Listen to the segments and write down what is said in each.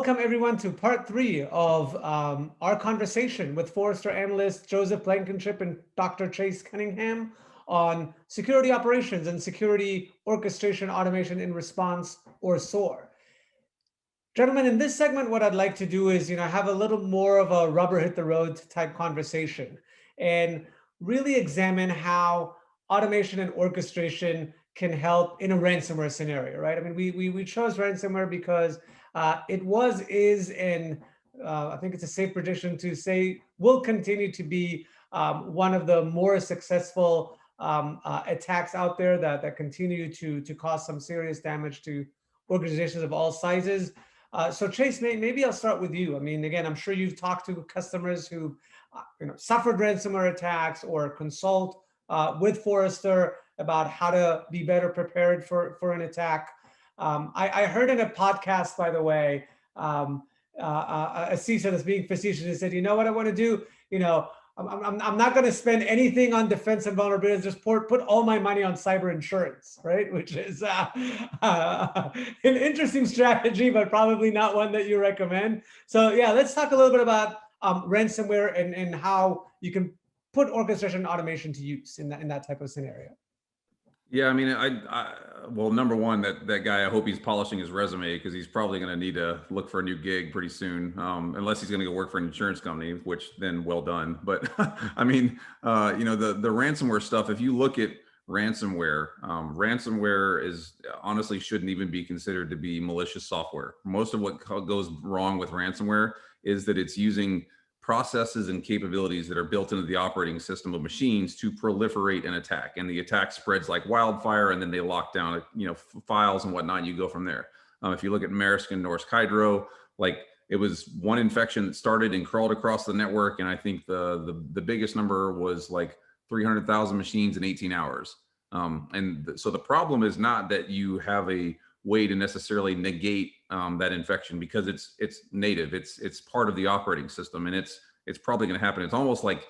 welcome everyone to part 3 of our conversation with Forrester analyst Joseph Blankenship and Dr. Chase Cunningham on security operations and security orchestration automation in response, or SOAR. Gentlemen, in this segment, what I'd like to do is, have a little more of a rubber hit the road type conversation and really examine how automation and orchestration can help in a ransomware scenario, right? I mean, we chose ransomware because it was, is, and I think it's a safe prediction to say will continue to be one of the more successful attacks out there that continue to cause some serious damage to organizations of all sizes. So Chase, maybe I'll start with you. I mean, again, I'm sure you've talked to customers who suffered ransomware attacks or consult with Forrester about how to be better prepared for an attack. I heard in a podcast, by the way, a CISO that's being facetious and said, you know what I want to do? I'm not going to spend anything on defense and vulnerabilities, just put all my money on cyber insurance, right? Which is an interesting strategy, but probably not one that you recommend. So yeah, let's talk a little bit about ransomware and how you can put orchestration and automation to use in that type of scenario. Yeah, I mean, well, number one, that guy, I hope he's polishing his resume because he's probably going to need to look for a new gig pretty soon, unless he's going to go work for an insurance company, which then well done. But I mean, the ransomware stuff, if you look at ransomware, ransomware is honestly shouldn't even be considered to be malicious software. Most of what goes wrong with ransomware is that it's using processes and capabilities that are built into the operating system of machines to proliferate an attack, and the attack spreads like wildfire, and then they lock down files and whatnot, and you go from there. If you look at Maersk and Norsk Hydro, like it was one infection that started and crawled across the network, and I think the biggest number was like 300,000 machines in 18 hours. So the problem is not that you have a way to necessarily negate that infection, because it's native, it's part of the operating system, and it's probably going to happen. It's almost like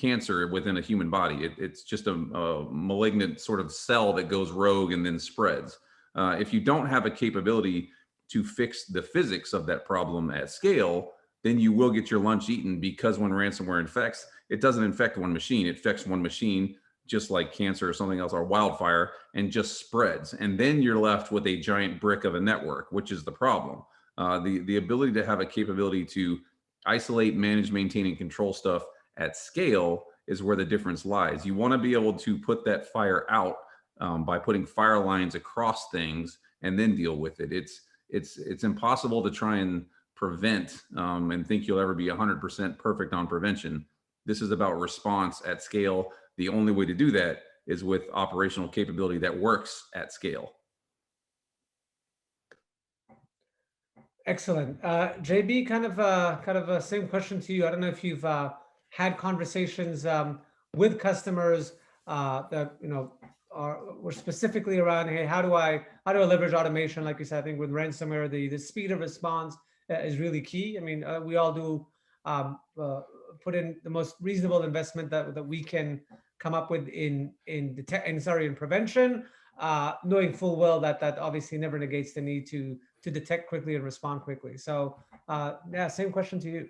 cancer within a human body. It's just a malignant sort of cell that goes rogue and then spreads. If you don't have a capability to fix the physics of that problem at scale, then you will get your lunch eaten, because when ransomware infects, it doesn't infect one machine. It infects one machine, just like cancer or something else, or wildfire, and just spreads. And then you're left with a giant brick of a network, which is the problem. The ability to have a capability to isolate, manage, maintain, and control stuff at scale is where the difference lies. You want to be able to put that fire out by putting fire lines across things and then deal with it. It's impossible to try and prevent and think you'll ever be 100% perfect on prevention. This is about response at scale. The only way to do that is with operational capability that works at scale. Excellent. JB, kind of a same question to you. I don't know if you've had conversations with customers that were specifically around, hey, how do I leverage automation? Like you said, I think with ransomware, the speed of response is really key. I mean, we all do put in the most reasonable investment that we can come up with in prevention, knowing full well that obviously never negates the need to detect quickly and respond quickly. So yeah, same question to you.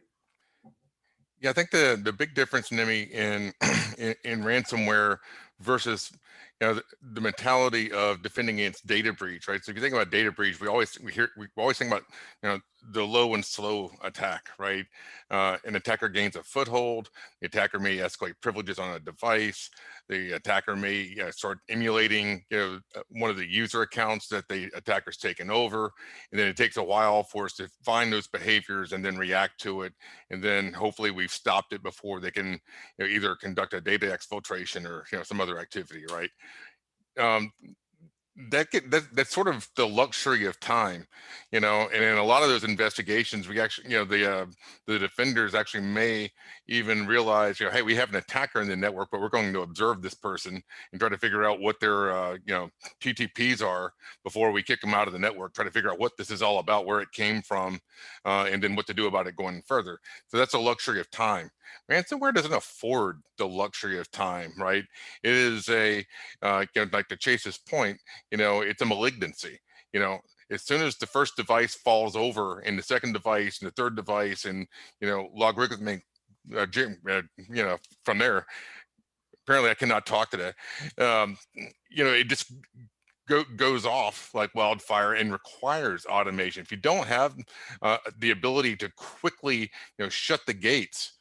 Yeah, I think the big difference, Nimi, in ransomware versus the mentality of defending against data breach, right? So if you think about data breach, we always think about the low and slow attack, right? An attacker gains a foothold. The attacker may escalate privileges on a device. The attacker may start emulating one of the user accounts that the attacker's taken over, and then it takes a while for us to find those behaviors and then react to it, and then hopefully we've stopped it before they can either conduct a data exfiltration or some other activity, right? That's sort of the luxury of time, and in a lot of those investigations, we actually, the defenders actually may even realize, hey, we have an attacker in the network, but we're going to observe this person and try to figure out what their, TTPs are before we kick them out of the network, try to figure out what this is all about, where it came from, and then what to do about it going further. So that's a luxury of time. Ransomware doesn't afford the luxury of time, right? It is like to Chase's point, it's a malignancy. as soon as the first device falls over and the second device and the third device and, logarithmic, from there, apparently I cannot talk today. It just goes off like wildfire and requires automation. If you don't have the ability to quickly, shut the gates,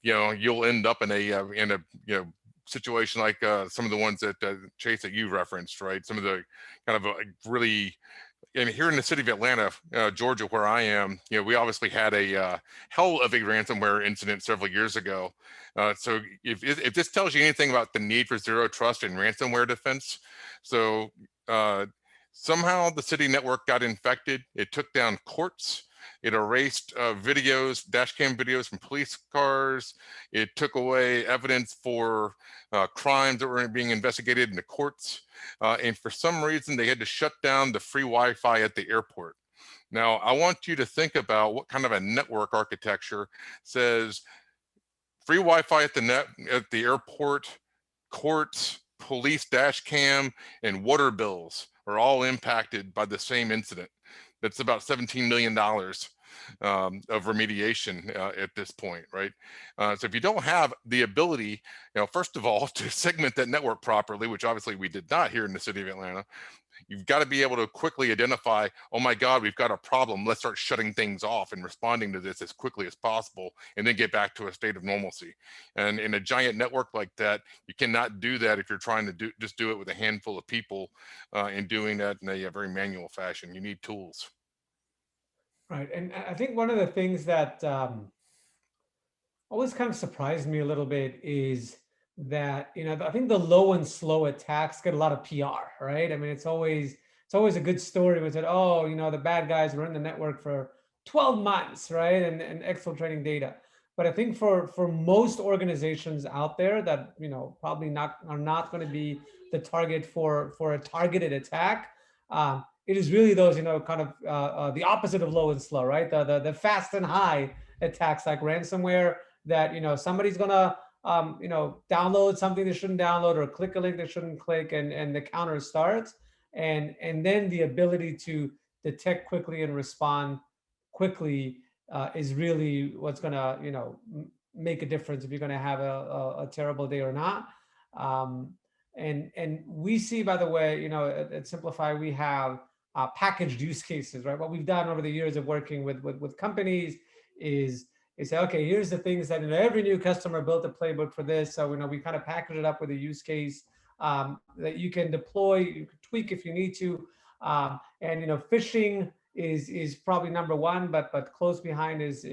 you'll end up in a situation like some of the ones that Chase that you referenced, right? Some of the kind of really, and here in the city of Atlanta, Georgia, where I am, we obviously had a hell of a ransomware incident several years ago. So if this tells you anything about the need for zero trust and ransomware defense, so somehow the city network got infected. It took down courts. It erased videos, dash cam videos from police cars. It took away evidence for crimes that were being investigated in the courts. And for some reason, they had to shut down the free Wi-Fi at the airport. Now, I want you to think about what kind of a network architecture says free Wi-Fi at the airport, courts, police dash cam, and water bills are all impacted by the same incident. That's about $17 million of remediation at this point, right? So if you don't have the ability, first of all, to segment that network properly, which obviously we did not here in the city of Atlanta, you've got to be able to quickly identify, oh my God, we've got a problem. Let's start shutting things off and responding to this as quickly as possible, and then get back to a state of normalcy. And in a giant network like that, you cannot do that if you're trying to just do it with a handful of people and doing that in a very manual fashion. You need tools. Right. And I think one of the things that always kind of surprised me a little bit is that, I think the low and slow attacks get a lot of PR, right? I mean, it's always a good story with it. Oh, the bad guys were in the network for 12 months, right? And exfiltrating data. But I think for most organizations out there that, probably are not going to be the target for a targeted attack, it is really those, kind of the opposite of low and slow, right? The fast and high attacks like ransomware that, somebody's gonna download something they shouldn't download or click a link they shouldn't click, and the counter starts, and then the ability to detect quickly and respond quickly is really what's gonna make a difference if you're gonna have a terrible day or not. And we see, by the way, at Simplify, we have packaged use cases, right? What we've done over the years of working with companies is say, okay, here's the things that every new customer built a playbook for this. So we kind of package it up with a use case that you can deploy, you can tweak if you need to. And phishing is probably number one, but close behind is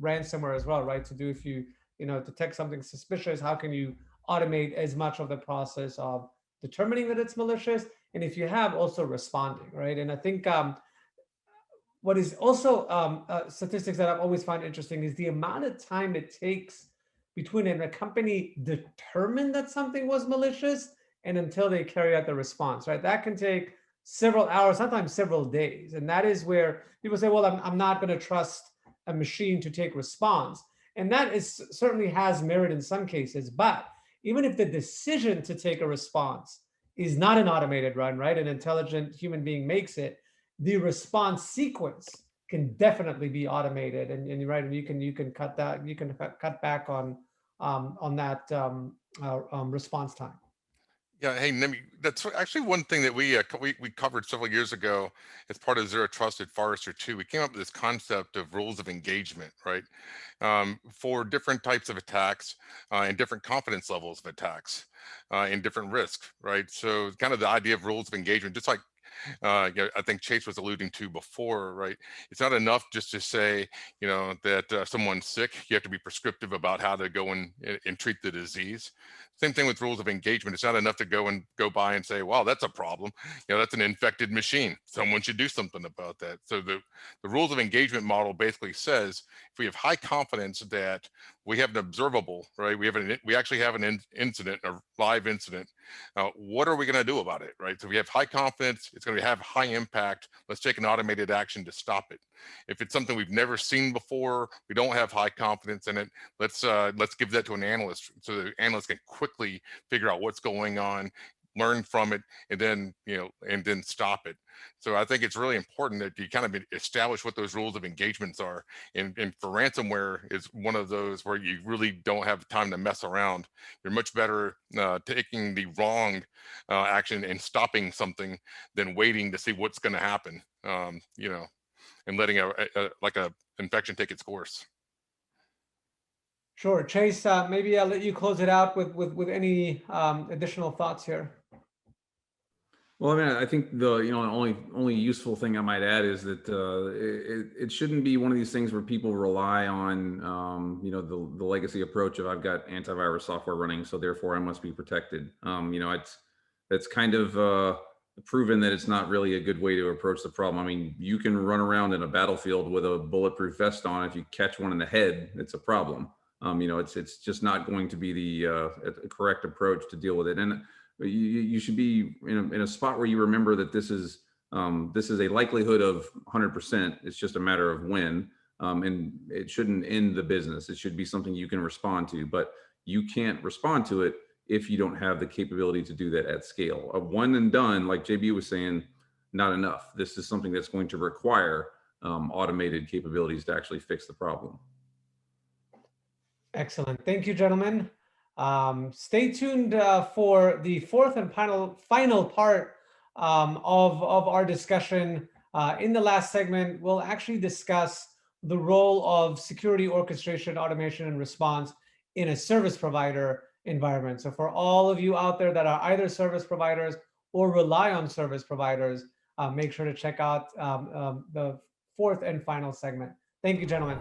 ransomware as well, right? To do if you detect something suspicious, how can you automate as much of the process of determining that it's malicious, and if you have, also responding, right? And I think what is also statistics that I've always found interesting is the amount of time it takes between a company determine that something was malicious and until they carry out the response, right? That can take several hours, sometimes several days. And that is where people say, well, I'm not going to trust a machine to take response. And that certainly has merit in some cases. But even if the decision to take a response is not an automated run, right? An intelligent human being makes it, the response sequence can definitely be automated, and you're right, and you can cut back on that response time. Yeah, hey, Nimi, that's actually one thing that we covered several years ago as part of Zero Trust at Forrester too. We came up with this concept of rules of engagement, right? For different types of attacks and different confidence levels of attacks and different risks, right? So kind of the idea of rules of engagement, just like I think Chase was alluding to before, right? It's not enough just to say, that someone's sick. You have to be prescriptive about how to go and treat the disease. Same thing with rules of engagement. It's not enough to go by and say, wow, that's a problem. That's an infected machine. Someone should do something about that. So the rules of engagement model basically says if we have high confidence that we have an observable, right? We actually have an incident, a live incident. What are we going to do about it, right? So we have high confidence. It's going to have high impact. Let's take an automated action to stop it. If it's something we've never seen before, we don't have high confidence in it. Let's give that to an analyst so the analyst can quickly figure out what's going on, learn from it, and then, and then stop it. So I think it's really important that you kind of establish what those rules of engagements are. And for ransomware is one of those where you really don't have time to mess around. You're much better taking the wrong action and stopping something than waiting to see what's going to happen. And letting like a infection take its course. Sure. Chase, maybe I'll let you close it out with any additional thoughts here. Well, I mean, I think the only useful thing I might add is that it shouldn't be one of these things where people rely on the legacy approach of I've got antivirus software running, so therefore I must be protected. It's kind of proven that it's not really a good way to approach the problem. I mean, you can run around in a battlefield with a bulletproof vest on. If you catch one in the head, it's a problem. It's just not going to be the correct approach to deal with it. And you should be in a spot where you remember that this is a likelihood of 100%. It's just a matter of when, and it shouldn't end the business. It should be something you can respond to, but you can't respond to it if you don't have the capability to do that at scale. A one and done, like JB was saying, not enough. This is something that's going to require automated capabilities to actually fix the problem. Excellent. Thank you, gentlemen. Stay tuned for the fourth and final part of our discussion. In the last segment, we'll actually discuss the role of security orchestration, automation, and response in a service provider environment. So for all of you out there that are either service providers or rely on service providers, make sure to check out the fourth and final segment. Thank you, gentlemen.